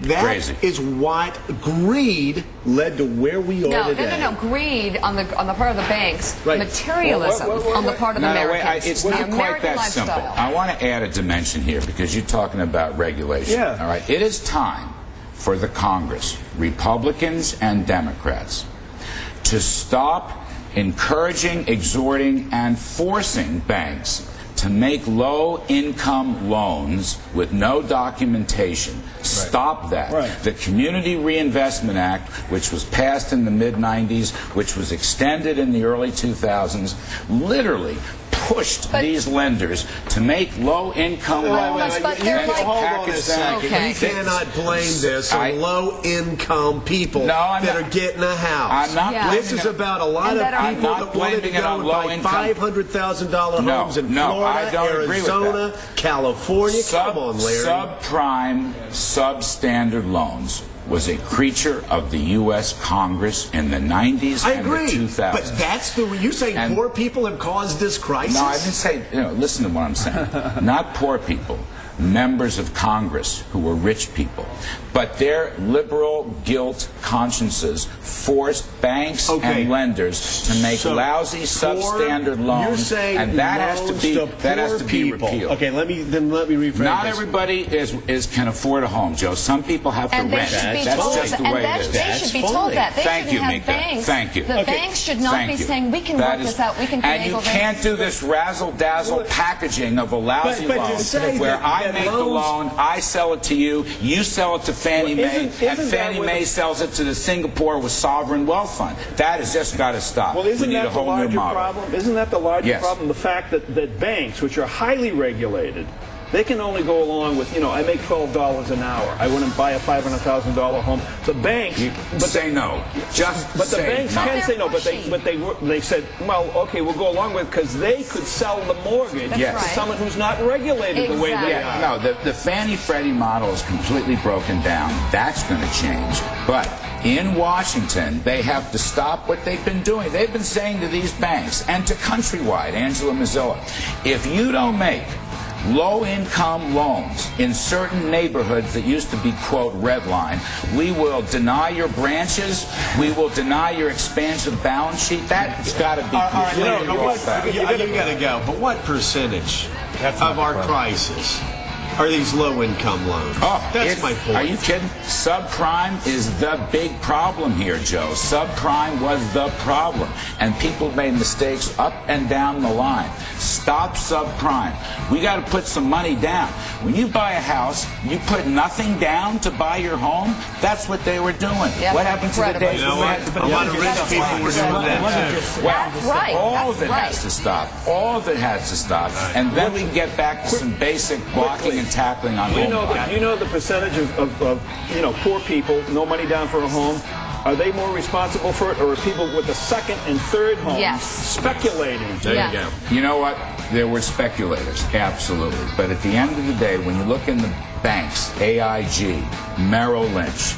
That is what greed led to where we are today. No. Greed on the part of the banks. Right. Materialism on the part of the Americans. It's not quite that simple. I want to add a dimension here because you're talking about regulation. Yeah. All right. It is time for the Congress, Republicans and Democrats, to stop encouraging, exhorting, and forcing banks to make low-income loans with no documentation. Stop that. The Community Reinvestment Act, which was passed in the mid-90s, which was extended in the early 2000s, literally pushed these lenders to make low-income loans. Hold on a second. You cannot blame this on low-income people that are getting a house. I'm not This is about a lot of people that wanted to go and buy $500,000 homes in Florida, Arizona, California. Come on, Larry. Subprime, substandard loans was a creature of the U.S. Congress in the 90s and the 2000s. But that's you're saying poor people have caused this crisis? No, I didn't say, listen to what I'm saying. Not poor people, members of Congress who were rich people. But their liberal guilt consciences forced banks and lenders to make lousy substandard loans, and that has to be repealed. Okay, let me rephrase. Not everybody can afford a home, Joe. Some people have to rent. That's just the way it is. They should be told that. They Thank you, shouldn't have Mika. banks. Thank you. The banks should not be saying, we can work this out, we can finagle this. And you can't do this razzle-dazzle packaging of a lousy loan where I make the loan, I sell it to you, you sell it to Fannie Mae, and Fannie Mae sells it to the Singapore with sovereign wealth fund. That has just got to stop. Well, isn't that the larger problem? Isn't that the larger problem? The fact that banks, which are highly regulated, they can only go along with, I make $12 an hour. I wouldn't buy a $500,000 home. The banks, say no. But the banks can say no. But they said, well, okay, we'll go along with it because they could sell the mortgage to someone who's not regulated the way they are. No, the Fannie Freddie model is completely broken down. That's going to change. But in Washington, they have to stop what they've been doing. They've been saying to these banks and to Countrywide, Angela Mozilla, if you don't make low-income loans in certain neighborhoods that used to be, quote, red line, we will deny your branches, we will deny your expansive balance sheet. That's got to be completely rolled back. You got to go. But what percentage of our crisis are these low-income loans? That's my point. Are you kidding? Subprime is the big problem here, Joe. Subprime was the problem. And people made mistakes up and down the line. Stop subprime. We got to put some money down. When you buy a house, you put nothing down to buy your home. That's what they were doing. What happened to the days when we had to put a lot of rich people were doing that too. That's right. All of it has to stop. All of it has to stop. And then we can get back to some basic blocking and tackling on home buying. You know the percentage of poor people, no money down for a home? Are they more responsible for it, or are people with the second and third homes speculating? There you go. You know what? There were speculators, absolutely. But at the end of the day, when you look in the banks, AIG, Merrill Lynch,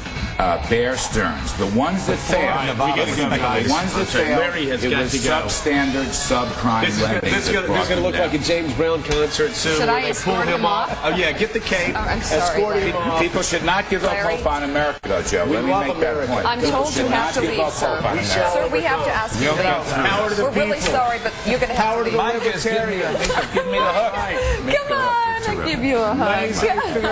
Bear Stearns, the ones that failed, it was substandard, subprime lending. This is going to look like a James Brown concert soon. Should I escort him off? Oh, yeah, get the cape. I'm sorry. Escort him off. People should not give up hope on America, though, Joe. Let me make that point. I'm told you have to leave, sir. Sir, we have to ask you to leave. We're really sorry, but you're going to have to leave. Mike is giving me the hook. Come on, I'll give you a hug.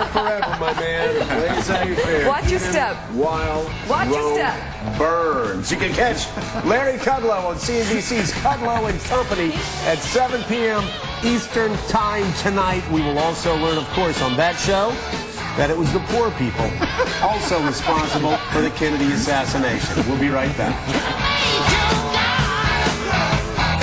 Forever, my man. Watch your step. While Rome burns. You can catch Larry Kudlow on CNBC's Kudlow and Company at 7 p.m. Eastern Time tonight. We will also learn, of course, on that show that it was the poor people also responsible for the Kennedy assassination. We'll be right back.